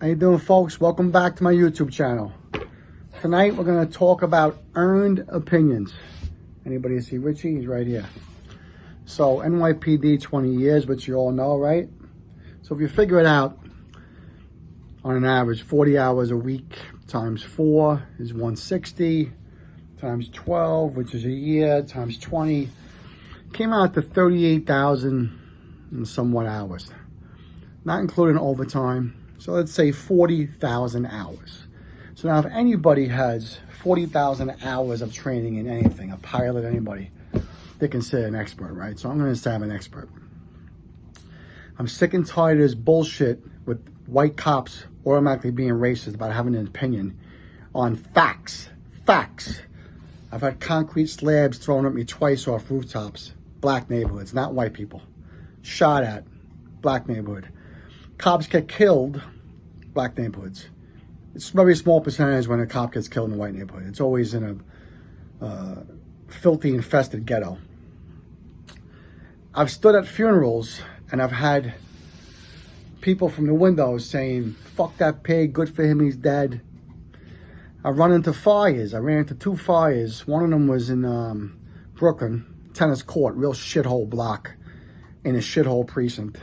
How you doing, folks? Welcome back to my YouTube channel. Tonight we're going to talk about earned opinions. Anybody see Richie? He's right here. So NYPD 20 years, which you all know, right? So if you figure it out, on an average 40 hours a week times 4 is 160, times 12, which is a year, times 20, came out to 38,000 and somewhat hours, not including overtime. So let's say 40,000 hours. So now if anybody has 40,000 hours of training in anything, a pilot, anybody, they consider an expert, right? So I'm going to say I'm an expert. I'm sick and tired of this bullshit with white cops automatically being racist about having an opinion on facts. Facts. I've had concrete slabs thrown at me twice off rooftops. Black neighborhoods, not white people. Shot at. Black neighborhood. Cops get killed. Black neighborhoods. It's a very small percentage when a cop gets killed in a white neighborhood. It's always in a filthy, infested ghetto. I've stood at funerals and I've had people from the windows saying, fuck that pig, good for him, he's dead. I've run into fires. I ran into 2 fires. One of them was in Brooklyn, tennis court, real shithole block in a shithole precinct.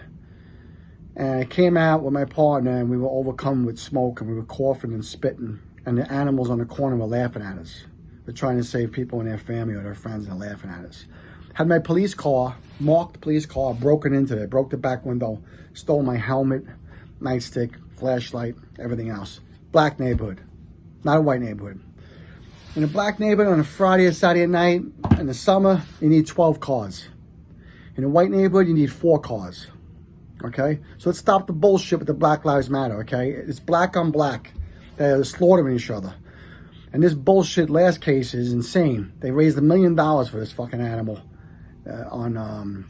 And I came out with my partner and we were overcome with smoke and we were coughing and spitting. And the animals on the corner were laughing at us. They're trying to save people and their family or their friends and they're laughing at us. Had my police car, marked police car, broken into it, broke the back window, stole my helmet, nightstick, flashlight, everything else. Black neighborhood, not a white neighborhood. In a black neighborhood on a Friday or Saturday night, in the summer, you need 12 cars. In a white neighborhood, you need 4 cars. Okay? So let's stop the bullshit with the Black Lives Matter, okay? It's black on black. They're slaughtering each other. And this bullshit last case is insane. They raised $1 million for this fucking animal on,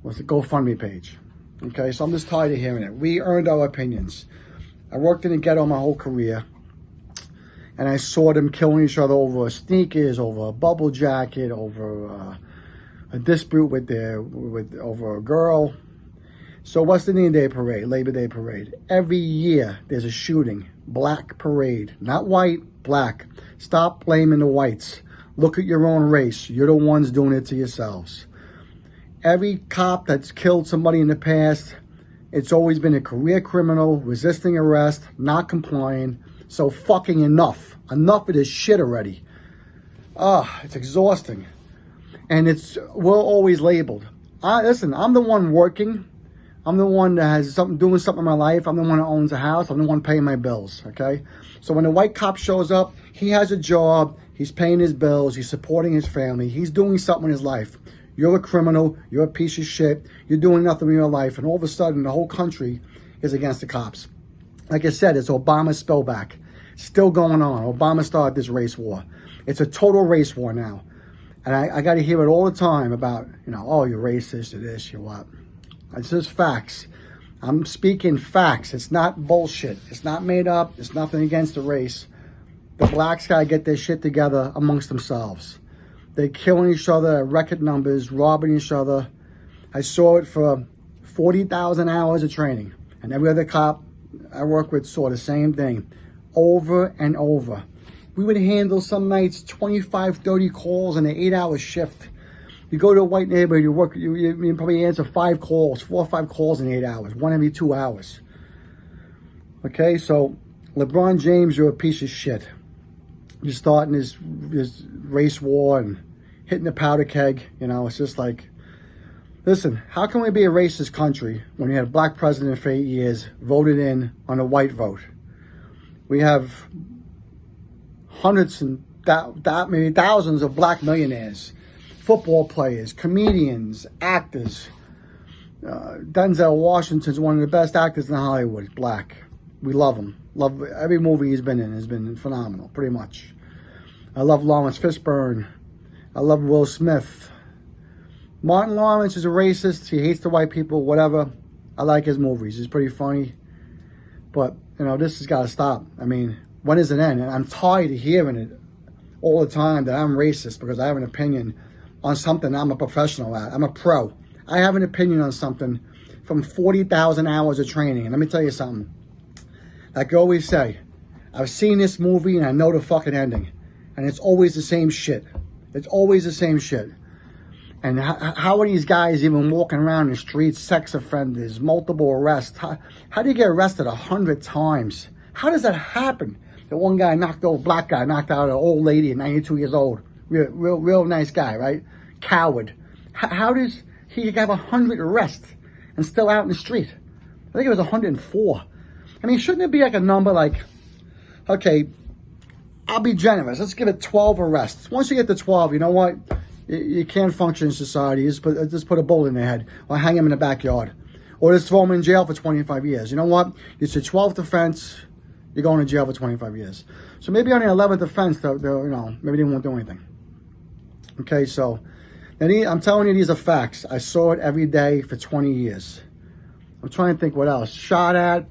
what's the GoFundMe page. Okay, so I'm just tired of hearing it. We earned our opinions. I worked in the ghetto my whole career. And I saw them killing each other over sneakers, over a bubble jacket, over a dispute over a girl. So what's the Indian Day Parade, Labor Day Parade? Every year there's a shooting. Black parade. Not white, black. Stop blaming the whites. Look at your own race. You're the ones doing it to yourselves. Every cop that's killed somebody in the past, it's always been a career criminal, resisting arrest, not complying. So fucking enough. Enough of this shit already. It's exhausting. And we're always labeled. Listen, I'm the one working. I'm the one that has doing something in my life. I'm the one that owns a house. I'm the one paying my bills, okay? So when a white cop shows up, he has a job. He's paying his bills. He's supporting his family. He's doing something in his life. You're a criminal. You're a piece of shit. You're doing nothing in your life. And all of a sudden, the whole country is against the cops. Like I said, it's Obama's spillback. Still going on. Obama started this race war. It's a total race war now. And I got to hear it all the time about, oh, you're racist, you're this, you're what. It's just facts. I'm speaking facts. It's not bullshit. It's not made up. It's nothing against the race. The blacks got to get their shit together amongst themselves. They're killing each other at record numbers, robbing each other. I saw it for 40,000 hours of training. And every other cop I work with saw the same thing over and over. We would handle some nights 25, 30 calls in an 8-hour shift. You go to a white neighborhood, you probably answer 4 or 5 calls in 8 hours, 1 every 2 hours. Okay, so LeBron James, you're a piece of shit. You're starting this race war and hitting the powder keg. It's just like, listen, how can we be a racist country when we had a black president for 8 years, voted in on a white vote? We have hundreds and maybe thousands of black millionaires. Football players, comedians, actors. Denzel Washington's one of the best actors in Hollywood. He's black. We love him. Love every movie he's been in. Has been phenomenal, pretty much. I love Lawrence Fishburne. I love Will Smith. Martin Lawrence is a racist. He hates the white people, whatever. I like his movies. He's pretty funny. But, this has got to stop. I mean, when does it end? And I'm tired of hearing it all the time that I'm racist because I have an opinion on something I'm a professional at. I'm a pro. I have an opinion on something from 40,000 hours of training. And let me tell you something. Like I always say, I've seen this movie and I know the fucking ending. And it's always the same shit. It's always the same shit. And how are these guys even walking around the streets, sex offenders, multiple arrests? How do you get arrested 100 times? How does that happen? The one guy black guy knocked out an old lady at 92 years old. Real nice guy, right? Coward. How does he have 100 arrests and still out in the street? I think it was 104. I mean, shouldn't it be like a number like, okay, I'll be generous. Let's give it 12 arrests. Once you get to 12, you know what? You can't function in society. Just put a bullet in their head or hang them in the backyard. Or just throw them in jail for 25 years. You know what? It's your 12th offense. You're going to jail for 25 years. So maybe on the 11th offense, maybe they won't do anything. Okay, so I'm telling you, these are facts. I saw it every day for 20 years. I'm trying to think what else. Shot at.